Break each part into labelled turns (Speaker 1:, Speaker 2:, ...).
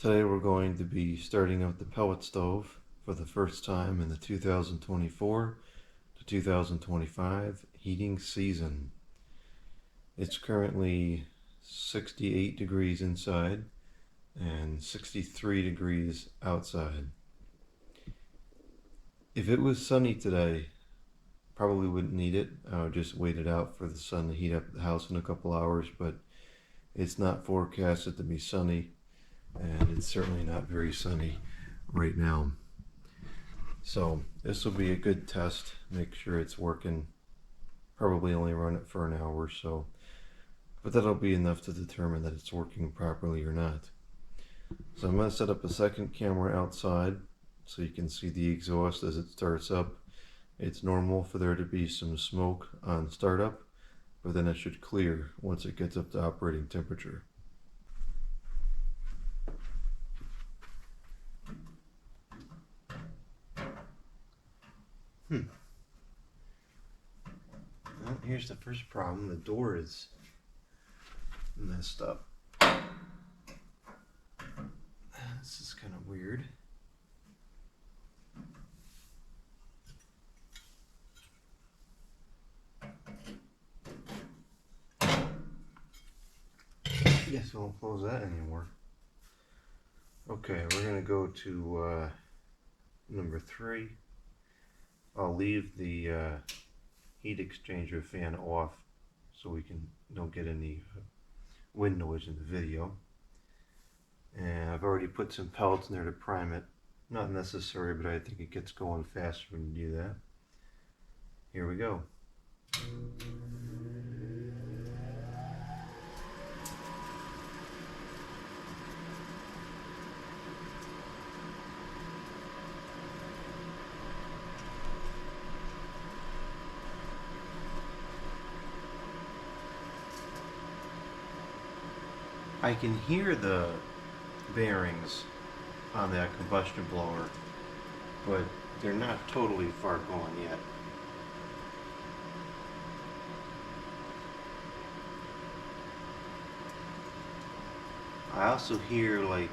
Speaker 1: Today we're going to be starting up the pellet stove for the first time in the 2024 to 2025 heating season. It's currently 68 degrees inside and 63 degrees outside. If it was sunny today, probably wouldn't need it. I would just wait it out for the sun to heat up the house in a couple hours, but it's not forecasted to be sunny, and it's certainly not very sunny right now. So this will be a good test. Make sure it's working. Probably only run it for an hour or so, but that'll be enough to determine that it's working properly or not. So I'm going to set up a second camera outside so you can see the exhaust as it starts up. It's normal for there to be some smoke on startup, but then it should clear once it gets up to operating temperature. Well, here's the first problem. The door is messed up. This is kind of weird. Guess I won't close that anymore. Okay, we're going to go to number 3. I'll leave the heat exchanger fan off so we don't get any wind noise in the video. And I've already put some pellets in there to prime it. Not necessary, but I think it gets going faster when you do that. Here we go. I can hear the bearings on that combustion blower, but they're not totally far gone yet. I also hear like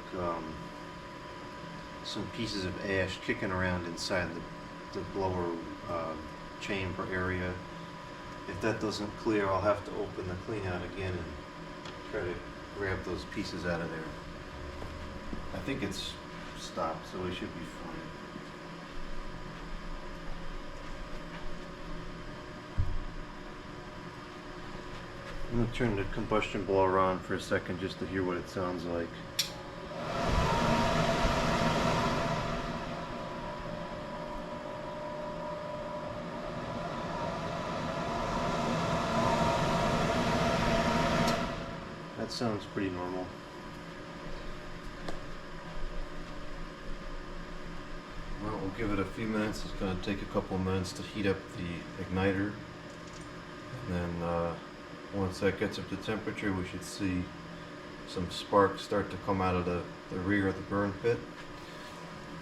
Speaker 1: some pieces of ash kicking around inside the blower chamber area. If that doesn't clear, I'll have to open the clean out again and try to grab those pieces out of there. I think it's stopped, so we should be fine. I'm going to turn the combustion blower on for a second just to hear what it sounds like. That sounds pretty normal. Well, we'll give it a few minutes. It's going to take a couple of minutes to heat up the igniter. And then once that gets up to temperature, we should see some sparks start to come out of the rear of the burn pit.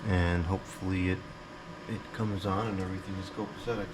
Speaker 1: And hopefully it comes on and everything is copacetic.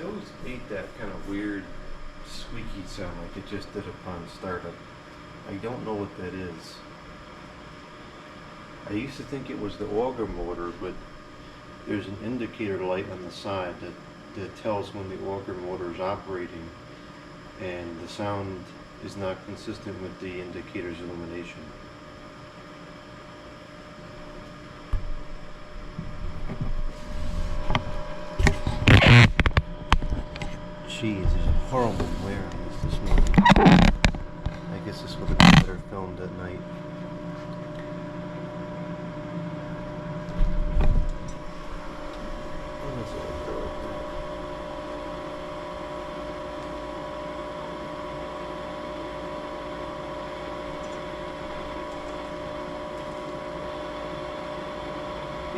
Speaker 1: always made that kind of weird squeaky sound like it just did upon startup. I don't know what that is. I used to think it was the auger motor, but there's an indicator light on the side that tells when the auger motor is operating, and the sound is not consistent with the indicator's illumination. Jeez, there's a horrible glare on this morning. I guess this would have been better filmed at night.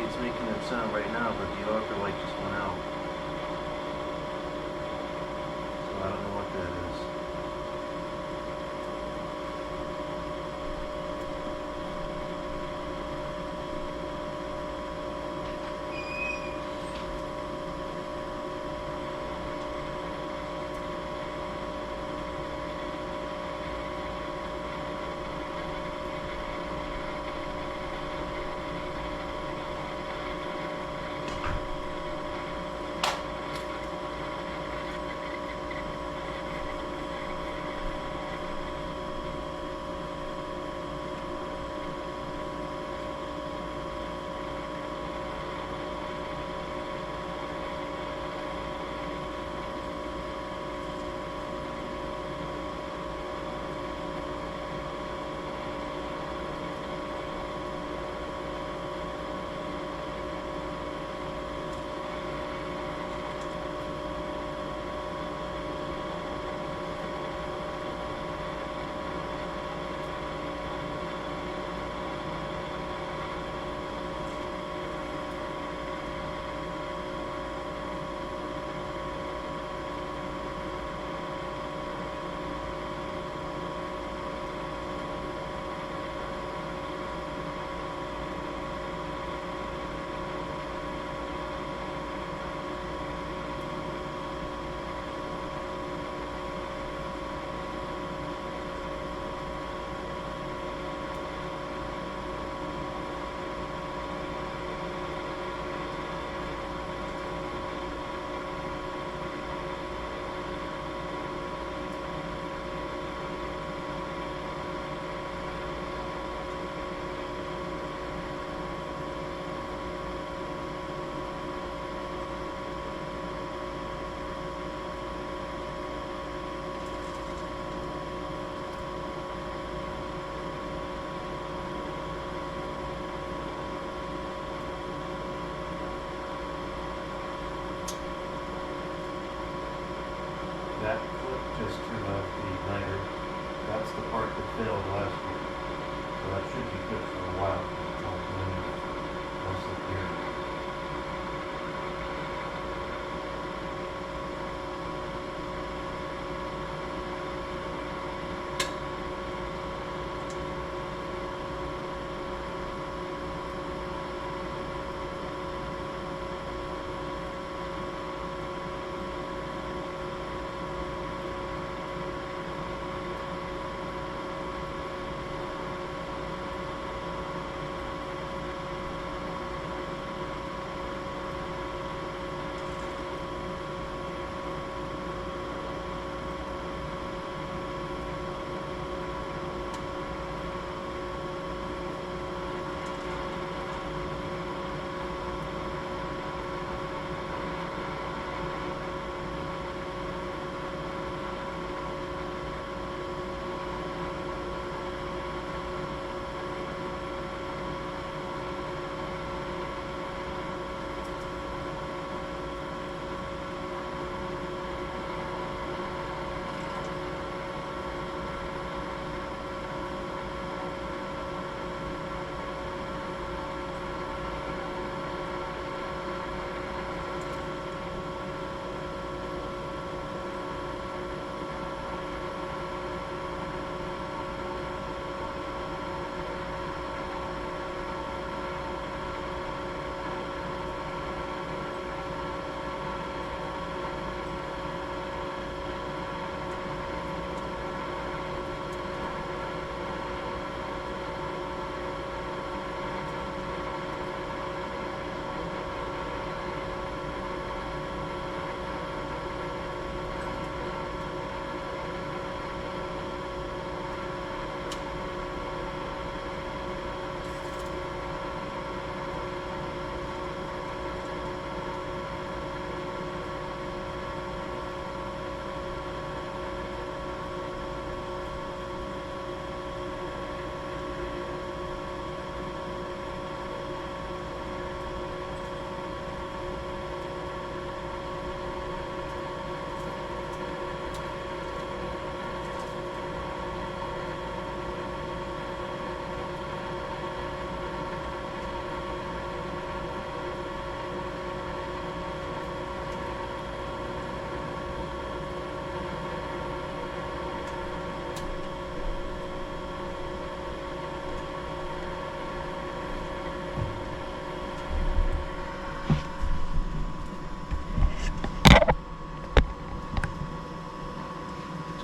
Speaker 1: It's making that sound right now, but the auger light just went out. So I don't know what that is.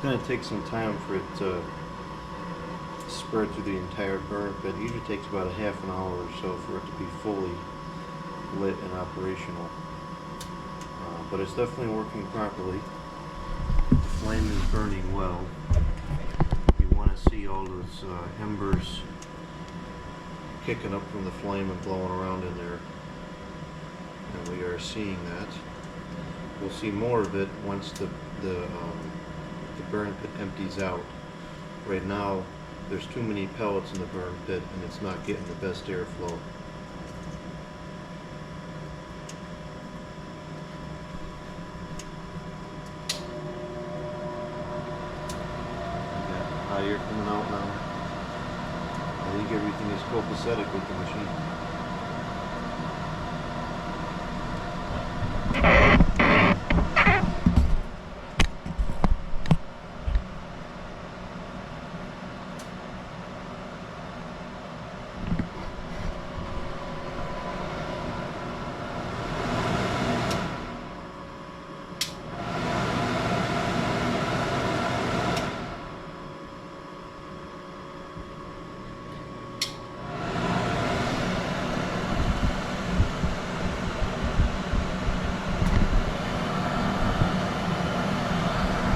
Speaker 1: going to take some time for it to spread through the entire burn pit. It usually takes about a half an hour or so for it to be fully lit and operational. But it's definitely working properly. The flame is burning well. You want to see all those embers kicking up from the flame and blowing around in there. And we are seeing that. We'll see more of it once the burn pit empties out. Right now, there's too many pellets in the burn pit and it's not getting the best airflow. Hot air coming out now. I think everything is copacetic with the machine.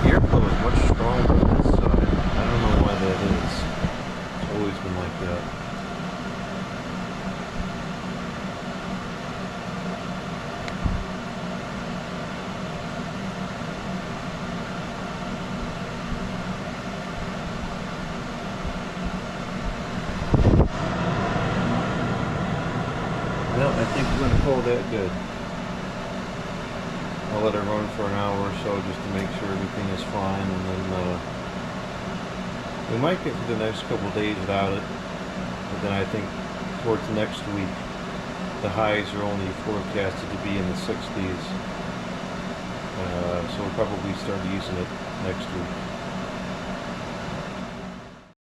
Speaker 1: Airflow is much stronger on this side. I don't know why that is. It's always been like that. Well, I think we're going to call that good. I'll let it run for an hour or so just to make sure everything is fine, and then we might get through the next couple of days without it, but then I think towards next week the highs are only forecasted to be in the 60s, so we'll probably start using it next week.